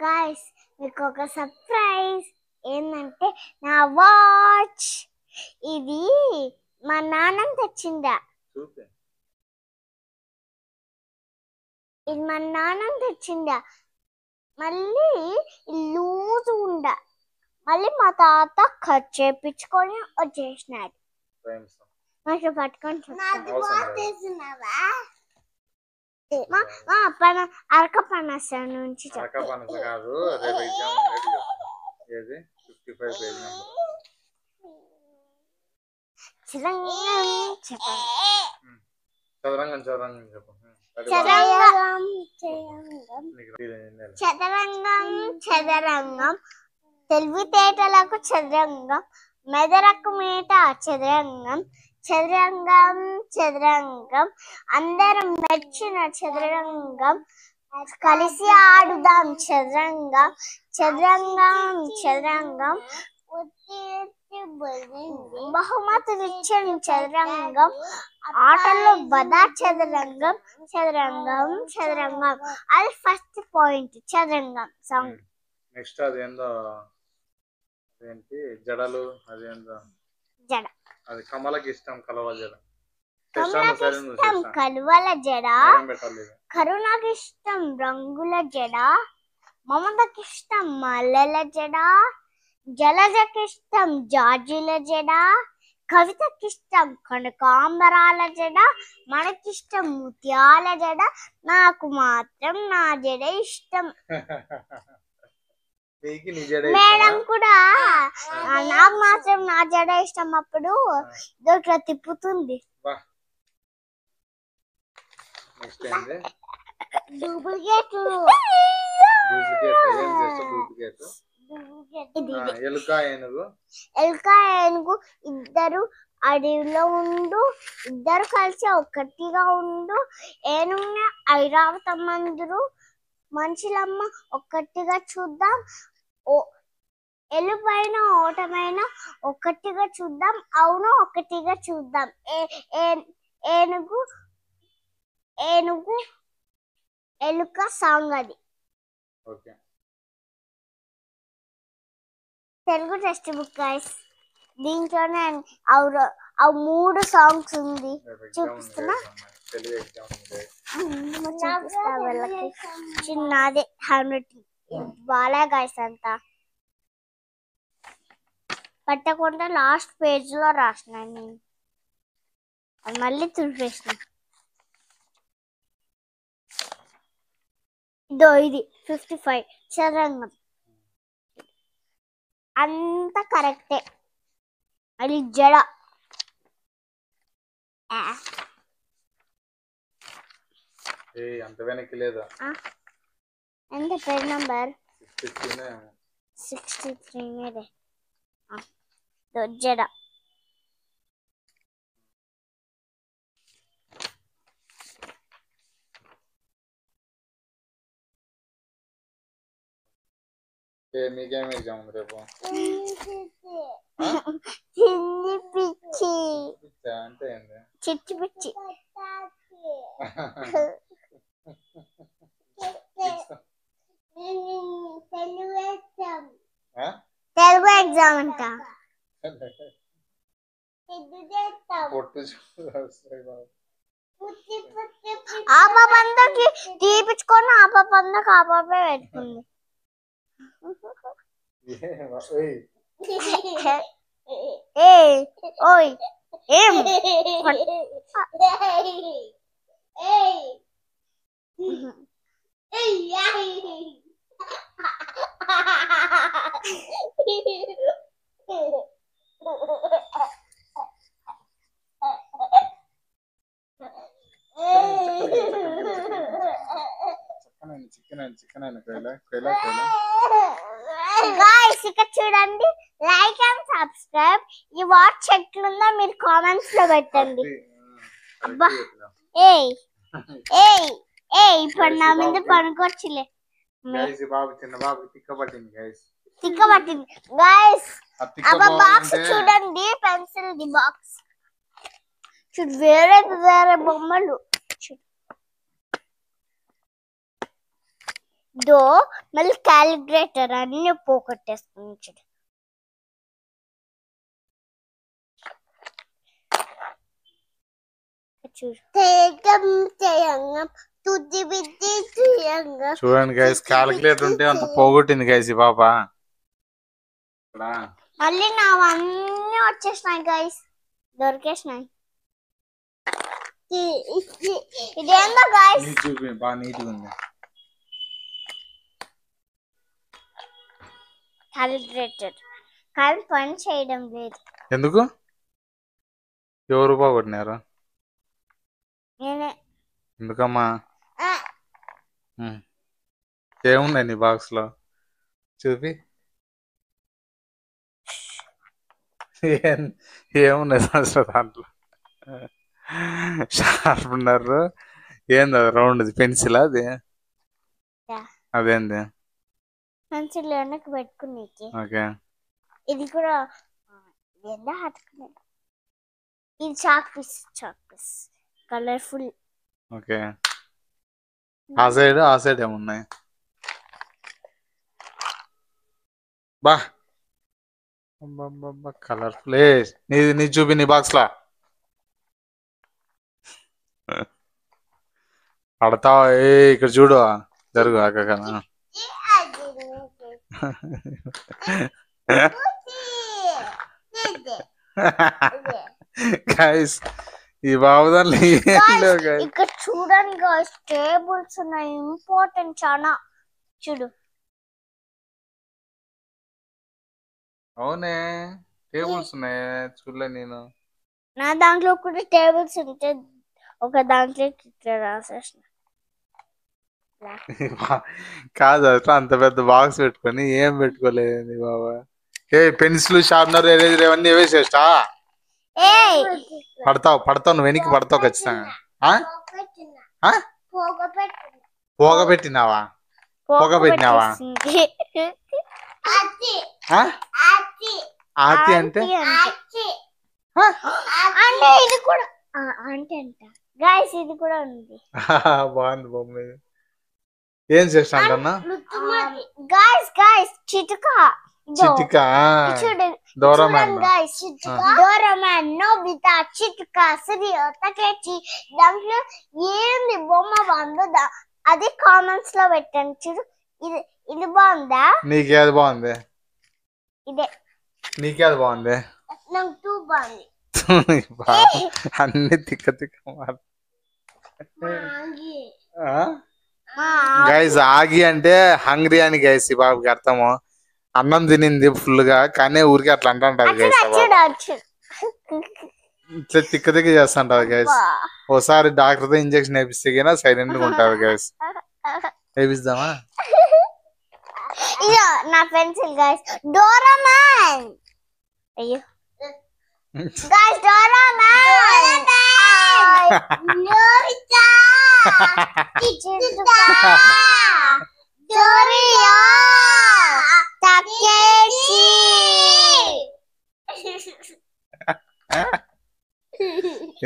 Guys మీకు ఒక surprise ఏంటంటే నా వాచ్ ఇది మా నాన్న తెచ్చిందా మళ్ళీ లూజ్ ఉండ మళ్ళీ మా తాత కట్ చేపించుకొని వచ్చేసినాడు నాకు పట్టుకొని అరక పనస నుంచి చదరంగం తెలివితేటలకు చదరంగం మెదరకు మీట చదరంగం చదరంగం చదరంగం అందరం మెచ్చిన చదరంగం కలిసి ఆడుదాం చదరంగం చదరంగం చదరంగం బహుమతులు ఇచ్చిన చదరంగం ఆటల్లో బదా చదరంగం చదరంగం చదరంగం అది ఫస్ట్ పాయింట్ చదరంగం సాంగ్. నెక్స్ట్ అదేందో ఏంటి జడలు అదేందో జడ అది కమలకి ఇష్టం కలవ జడ కలువల జడ కరుణకి ఇష్టం రంగుల జడ మమతకి ఇష్టం మల్లెల జడ జలజకి ఇష్టం జాజుల జడ కవితకి ఇష్టం కనకాంబరాల జడ మనకిష్టం ముత్యాల జడ నాకు మాత్రం నా జడ ఇష్టం. మేడం కూడా నాకు మాత్రం నా జడ ఇష్టం అప్పుడు ఇట్లా తిప్పుతుంది. డూప్లికేట్ ఎలుక ఏనుగు ఇద్దరు అడవిలో ఉండు ఇద్దరు కలిసి ఒక్కటిగా ఉండు ఏనుగున ఐరావతమందురు మనుషులమ్మ ఒక్కటిగా చూద్దాం ఎలుపైన ఓటమైన ఒక్కటిగా చూద్దాం అవును ఒక్కటిగా చూద్దాం ఏనుగు ఏనుగు ఎలుక సాంగ్ అది. తెలుగు టెక్స్ట్ బుక్ గైస్ దీంట్లోనే ఆ 3 సాంగ్స్ ఉంది చూపిస్తున్నా వాళ్ళకి చిన్నదే హ్యాండ్ బాలే గైస్ అంతా పట్టకుండా లాస్ట్ పేజ్ లో రాసిన నేను అది మళ్ళీ తుడిపేసిన. ఇది 55 చదరంగం అంత కరెక్టే. అది జడ అంత వెనక్కి లేదా ఎంత పేజ్ నంబర్ 63 మీదే జడ మీకేం ఎగ్జామ్ ఉంది రేపు? చిన్ని పిచ్చి అంటే ఏంది? చిచ్చి పిచ్చి తెలుగు ఎగ్జామ్ అంట. ఆ పాపందరికి తీపించుకొని ఆ పాపందరికి ఆ పాపే పెట్టుకుంది. ఓయ్ ఏం ఇక్కడ చూడండి లైక్ అండ్ సబ్స్క్రైబ్ ఈ వాచ్ ఎట్లుందో మీరు కామెంట్స్ లో పెట్టండి. ఇప్పుడు నా మీద పనుకొచ్చిలే తిక్కబట్టింది గైస్. బాక్స్ చూడండి పెన్సిల్ ది బాక్స్ చూడు వేరే వేరే బొమ్మలు దో మళ్ళీ క్యాలిక్యులేటర్ అన్ని పోగొట్టేసుకుని చూడు. చూడండి గైస్, క్యాలిక్యులేటర్ ఉంటే అంత పోగొట్టింది గైస్ ఈ పాప. మళ్ళీ నావన్నీ వచ్చేసినాయి గైస్, దొరికేసినాయి. ఇదేందో గైస్ చూపి, బాగా నీట్గా ఉంది. క్యాలిక్యులేటర్ కానీ పని చేయడం లేదు. ఎందుకు? ఎవరు పోగొట్టినారు? నేనే. ఎందుకమ్మా? ఏమున్నాయి నీ బాక్స్ లో? చూపి. ఏమున్నాయి అసలు దాంట్లో? షార్ప్నర్ ఏంది? రౌండ్ పెన్సిల్ అది? అదేంది? పెన్సిల్ వెనక్కి పెట్టుకునేకి. ఓకే. ఇది కూడా ఎంత హత్తుకునే. ఇది చాక్ పీస్ కలర్ఫుల్. ఓకే. ఆ సైడ్ ఏమున్నాయి? బా కలర్ఫుల్. నీ చూపి నీ బాక్స్ లా. పడతావా? ఇక్కడ చూడు, జరుగు అక్క. గైస్ ఈ బాబుదాన్ని ఇక్కడ చూడండి గైస్, టేబుల్స్ ఉన్నాయి, ఇంపార్టెంట్ చాలా. చూడు. అవునే, టేబుల్స్ ఉన్నాయి, చూడలే నేను. నా దాంట్లో కూడా టేబుల్స్ ఉంటే ఒక దాంట్లో ఇట్లా రాసేసిన. కాదు అట్లా అంత పెద్ద బాక్స్ పెట్టుకొని ఏం పెట్టుకోలేదు బాబా. పెన్సిల్, షార్ప్నర్, ఎరేజర్ ఇవన్నీ వేసేస్తా. పడతావు నువ్వు, వెనక్కి పడతావు ఖచ్చితంగా. పోగబెట్టినావా? ఆతి అంటే ఇది కూడా అంటే అంట గైస్, ఇది కూడా ఉంది. బాగుంది బొమ్మ. ఏం చేస్తాంటన్నా? Guys Shizuka. Doraemon guys, Doraemon, Nobita, Shizuka, సిరియో, తకేచి. దాంట్లో ఏంది బొమ్మ బాగుందో అది కామెంట్స్ లో పెట్టండి. చూడు, ఇది బాగుందా? నీకేది బాగుంది? ఇదే. నీకేది బాగుంది? నాకు 2 బాగుంది. అన్ని తిక్క గైస్. ఆగి అంటే హంగ్రీ అని గైస్ ఈ బాబుకి అర్థము. అన్నం తినింది ఫుల్ గా, కానీ ఊరికి అట్లా అంటారు గైస్. ఇట్లా తిక్క చేస్తుంటారు గైస్. ఓసారి డాక్టర్ తో ఇంజక్షన్ వేపిస్తే గినా సైలెంట్ గా ఉంటారు గైస్. వేపిస్తామా? ఇదో నా పెన్సిల్ గైస్, డోరామాన్. అయ్యో గైస్, డోరామాన్, నోబితా, చిటుక, డోరియో, తకేచి.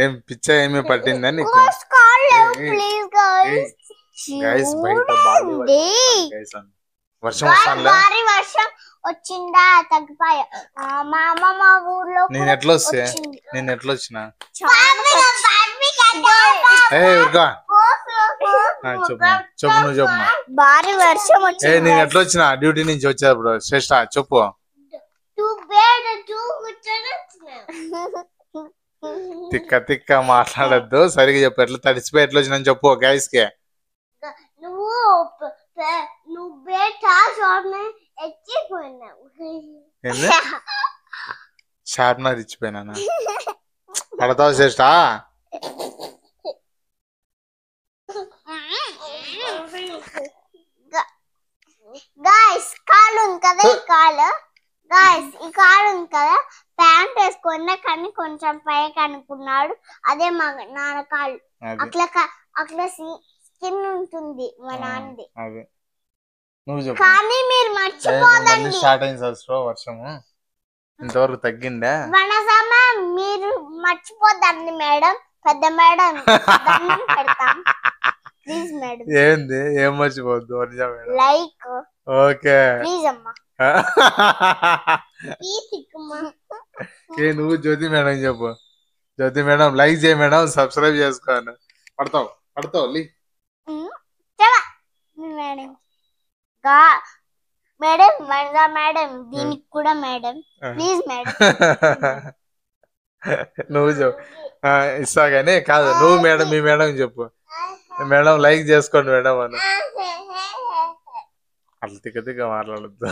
ఏం పిచ్చ ఏమి పట్టిందా నీకు? ప్లీజ్ గైస్, గైస్ బయట వర్షం వస్తానులే. భారీ వర్షం వచ్చిందా? తగ్గిపోయా. మా అమ్మ ఊర్లో నేను ఎట్లా వచ్చినా? చెప్పు నువ్వు చెప్పు. భారీ వర్షం వచ్చింది. నేను ఎట్లా వచ్చినా డ్యూటీ నుంచి వచ్చేటప్పుడు? శ్రేష్ఠ చెప్పు. తిక్క మాట్లాడద్దు, సరిగా చెప్పు. ఎట్లా తడిసిపోయి ఎట్లా వచ్చినా చెప్పు గైస్ కి. షార్ప్నర్ ఇచ్చిపోయినా? పడతావు శ్రేష్ఠ? గైస్ కాలు ఉంది కదా, ఈ కాలు గైస్, ఈ కాలు ఉంది కదా, ప్యాంట్ వేసుకున్నా కానీ కొంచెం పైకి అనుకున్నాడు. అదే మా నాన్న కాలు. అట్లా స్కిన్ ఉంటుంది మా నాన్నది. కానీ మీరు మర్చిపోదండి. స్టార్ట్ అయింది వర్షము, ఇంతవరకు తగ్గిందా? మీరు మర్చిపోద్దండి మేడం, పెద్ద మేడం పెడతాం. Please madam. ఏంది ఏం మర్చిపోవద్దు నిజం మేడం. లైక్. ఓకే ప్లీజ్ అమ్మా. ఏ నువ్వు జ్యోతి మేడం చెప్పు. జ్యోతి మేడం లైక్ చేయ మేడం, సబ్స్క్రైబ్ చేసుకోను. పడతావు మేడం మేడం మేడం దీనికి కూడా మేడం ప్లీజ్ మేడం. నువ్వు చెప్పు. ఇస్తా కానీ కాదు నువ్వు మేడం మీ మేడం చెప్పు. మేడం లైక్ చేసుకోండి మేడం అని. అట్లా తిక్క మాట్లాడద్దు.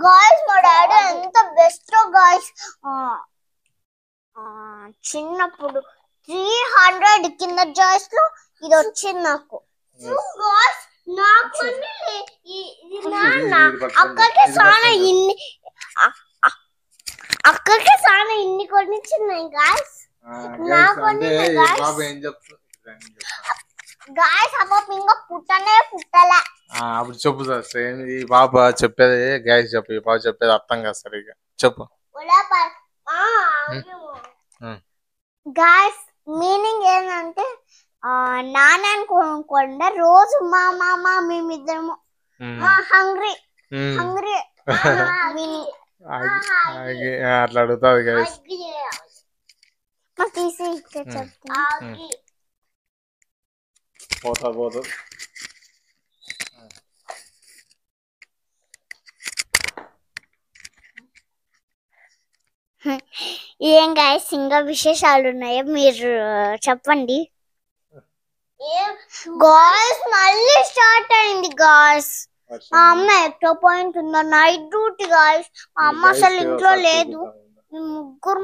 గాయ్స్ మా డాడీ ఎంత బెస్ట్ గాయ్స్. చిన్నప్పుడు 300 కింద జాయ్స్ లో ఇది వచ్చింది నాకు. అక్కడికే చాలా ఇన్ని కొనిచ్చినాయి గాయ్స్. గాయ్స్ అప్పుడు ఇంకా పుట్టలే. అప్పుడు చెప్పు సార్ ఈ పాప చెప్పేది గాయస్ చెప్పు. ఈ పాప చెప్పేది అర్థం కాదు సరిగా చెప్పు. గాయ్స్ మీనింగ్ ఏంటంటే నాన్న అనుకోకుండా రోజు మా మామ మేమిద్దరము హంగ్రీ అట్లా అడుగుతుంది గాయస్. తీసి పోతా ఏం గాయస్ ఇంకా విశేషాలు ఉన్నాయో మీరు చెప్పండి. గాయ్స్ మళ్ళీ స్టార్ట్ అయింది గాయ్స్. మా అమ్మ ఎక్కడో పాయింట్ ఉందో నైట్ డ్యూటీ గాయ్స్. మా అమ్మ అసలు ఇంట్లో లేదు. ముగ్గురు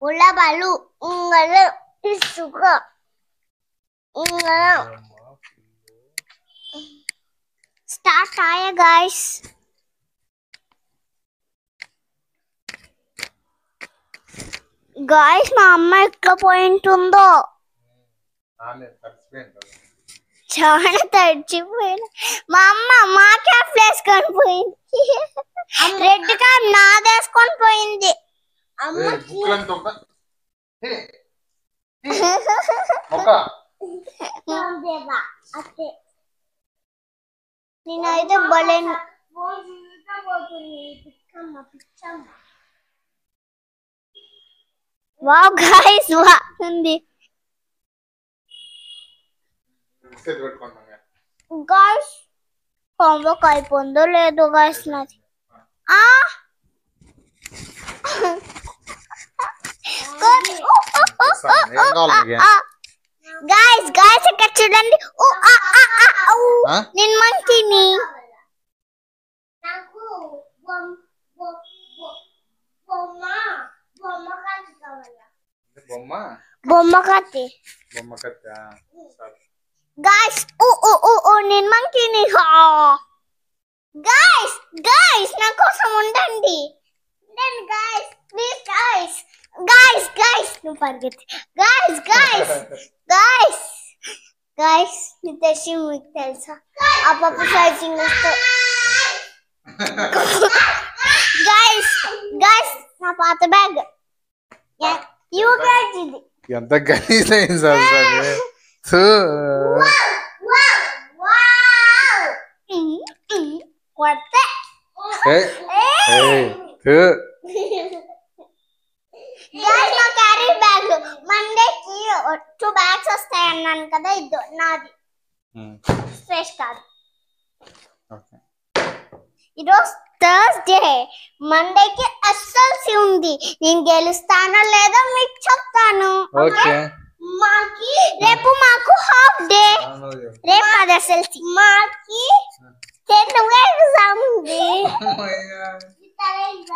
ఉల్లబాలు ఇంగలు ఇసుక స్టార్ట్ అయ్యా గాయ్స్. గాయ్స్ మా అమ్మ ఎట్లా పాయింట్ ఉందో చాలా తడిచిపోయింది. మా అమ్మ మా క్యాప్ వేసుకొని పోయింది. రెడ్ క్యాప్ నాదేసుకొని పోయింది. నేనైతే భలే వావ్ గాయ్స్ బాగుంది. గాయ్స్ హోంవర్క్ అయిపోయిందో లేదో గాయ్స్ నాది. గాయ్స్ ఇక్కడ చూడండి. నేను మంకీని. బొమ్మ కత్తి గాయ్స్. నేను మంకీని. గాయ్స్ నా కోసం ఉండండి గాయ్స్ ప్లీజ్ గాయ్స్ నువ్వు పరిగెత్తి గాయ్స్ నితేష్ మీకు తెలుసా ఆ పాప సైకింగ్ గాయ్స్ నా పాత బ్యాగ్ ఇది ఎంత గలీజైంది సార్ కొడితే నా క్యారీ బ్యాగ్ మండేకి 2 బ్యాగ్స్ వస్తాయి అన్నాను కదా. ఇది నాది ఫ్రెష్ కాదు. ఈరోజు థర్స్డే మండేకి ఎస్ఎల్సి ఉంది. నేను గెలుస్తానో లేదో మీకు చెప్తాను. రేపు మాకు హాఫ్ డే. రేపు అది ఎస్ఎల్సి మాకి తెలుగు ఎగ్జామ్ ఉంది.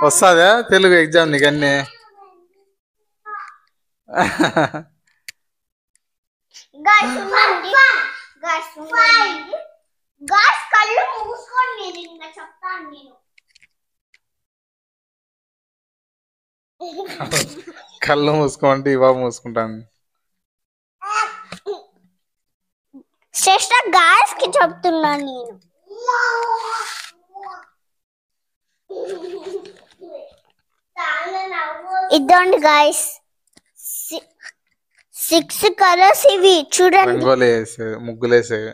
వస్తుందా తెలుగు ఎగ్జామ్ నీకు అన్నీ? గాయ్స్ కళ్ళు మూసుకోండి మీరు ఇంకా చెప్తాను నేను. కళ్ళు మూసుకోండి ఇవా మూసుకుంటాను. శ్రేష్ట గాయ్స్ కి చెప్తున్నాను నేను. ఇదండి గాయ్స్ 6 కలర్స్ ఇవి చూడండి. రంగోలి వేసేవి ముగ్గులు వేసేవి.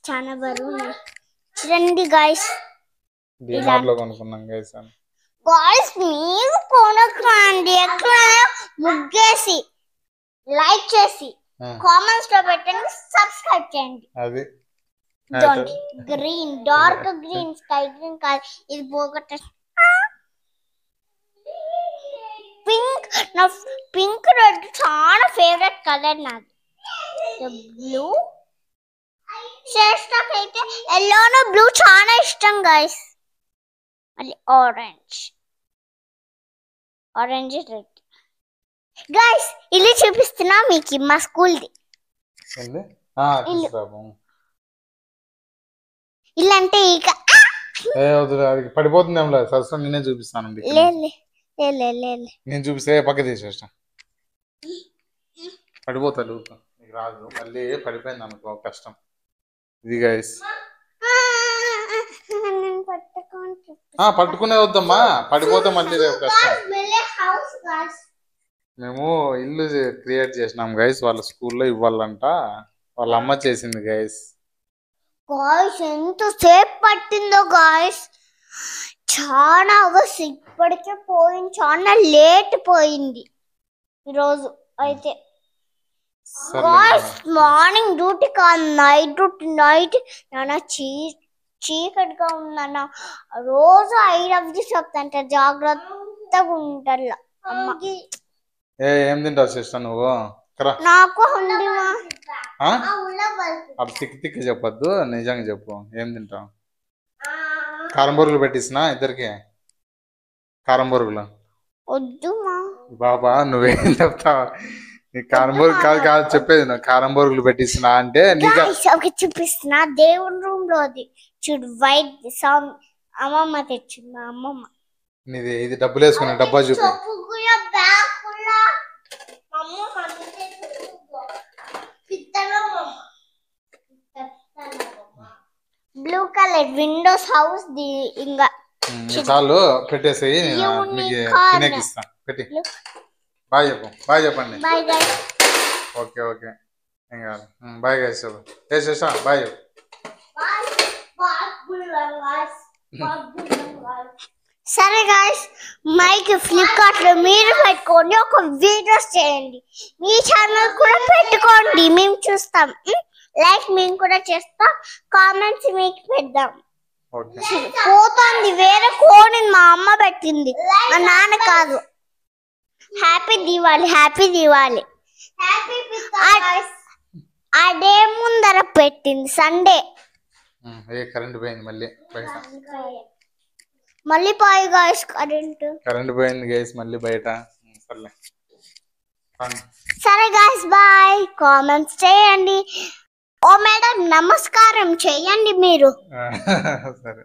చాలా బరువు చూడండి గాయ్స్. డిమార్ట్ లో కొనుక్కున్నాం గాయ్స్. గాయ్స్ మీరు కొనుక్కోండి ఎక్కడ ముగ్గేసి లైక్ చేసి కామెంట్స్ లో పెట్టండి సబ్స్క్రైబ్ చేయండి. అది green dark green sky green కాదు ఇది పోగొట్ట పింక్ నా పింక్ రెడ్ చాలా ఫేవరెట్ కలర్ నాది. బ్లూ శ్రేష్టకైతే ఎల్లోను బ్లూ చాలా ఇష్టం గాయ్స్. మళ్ళీ ఆరెంజ్ రెడ్. గాయ్స్ ఇల్లు చూపిస్తున్నా మీకు మా స్కూల్ది. ఇల్లు అంటే ఇక పడిపోతుంది సరస్వం నేనే చూపిస్తాను. నేను చూపిస్తే పక్క తీసేస్తా పడిపోతాడు రాదు మళ్ళీ పడిపోయింది అనుకో కష్టం. ఇది గైస్ పట్టుకునే వద్దమ్మా పడిపోతే మళ్ళీ కష్టం. మేము ఇల్లు క్రియేట్ చేసినాం గైస్ వాళ్ళ స్కూల్లో ఇవ్వాలంట వాళ్ళ అమ్మ చేసింది గైస్. గాయ్స్ ఎంత సేపు పట్టిందో గాయ్స్ చాలా అవర్స్ ఇప్పటికే పోయింది చాలా లేట్ పోయింది ఈరోజు అయితే. గాయ్స్ మార్నింగ్ డ్యూటీ కాదు నైట్ నాన్న చీకటిగా ఉందన్న రోజు 5 అవర్స్ చెప్తాంట జాగ్రత్తగా ఉంటారు అమ్మ. ఏం తింటావు సిస్టర్ నువ్వు? నాకు అప్పుడు తిక్కి చెప్పొద్దు నిజంగా చెప్పు ఏం తింటావు? కారం బొరుగులు పెట్టిస్తున్నా ఇద్దరికి కారం బొరుగులు వద్దు బాబా నువ్వేం చెప్తావు? కారం బొరుగు కాదు చెప్పేది నువ్వు కారం బొరుగులు పెట్టిస్తున్నా అంటే చూపిస్తున్నా దేవుని రూమ్ లో అది చూడు వైట్ అమ్మమ్మ తెచ్చింది మా అమ్మమ్మ. నీది ఇది డబ్బులు వేసుకున్నా డబ్బా చూపి. బ్లూ కలర్ విండోస్ హౌస్ ఇంకా చాలు పెట్టేసేయి మీకు తినేకి ఇస్తా పెట్టి. బాయ్ చెప్పండి. ఓకే ఏం కాదు బాయ్ గైస్ చేసేసా బాయ్. సరే గాయ్స్ మైక్ ఫ్లిప్కార్ట్ లో మీరు పెట్టుకోండి ఒక వీడియోస్ చేయండి మీ ఛానల్ కూడా పెట్టుకోండి మేము చూస్తాం. లైక్ మేము కూడా చేస్తాం కామెంట్స్ మీకు పెడదాం. పోతుంది వేరే కోడి మా అమ్మ పెట్టింది మా నాన్న కాదు. హ్యాపీ దివాళీ ఆ డే ముందర పెట్టింది సండే. కరెంట్ పోయింది మళ్ళీ పోయి గాయ్స్ కరెంట్ పోయింది గైస్ మళ్ళీ బయట. సరే గాయ్స్ బాయ్ కామెంట్స్ చేయండి. ఓ మేడం నమస్కారం చేయండి మీరు. సరే.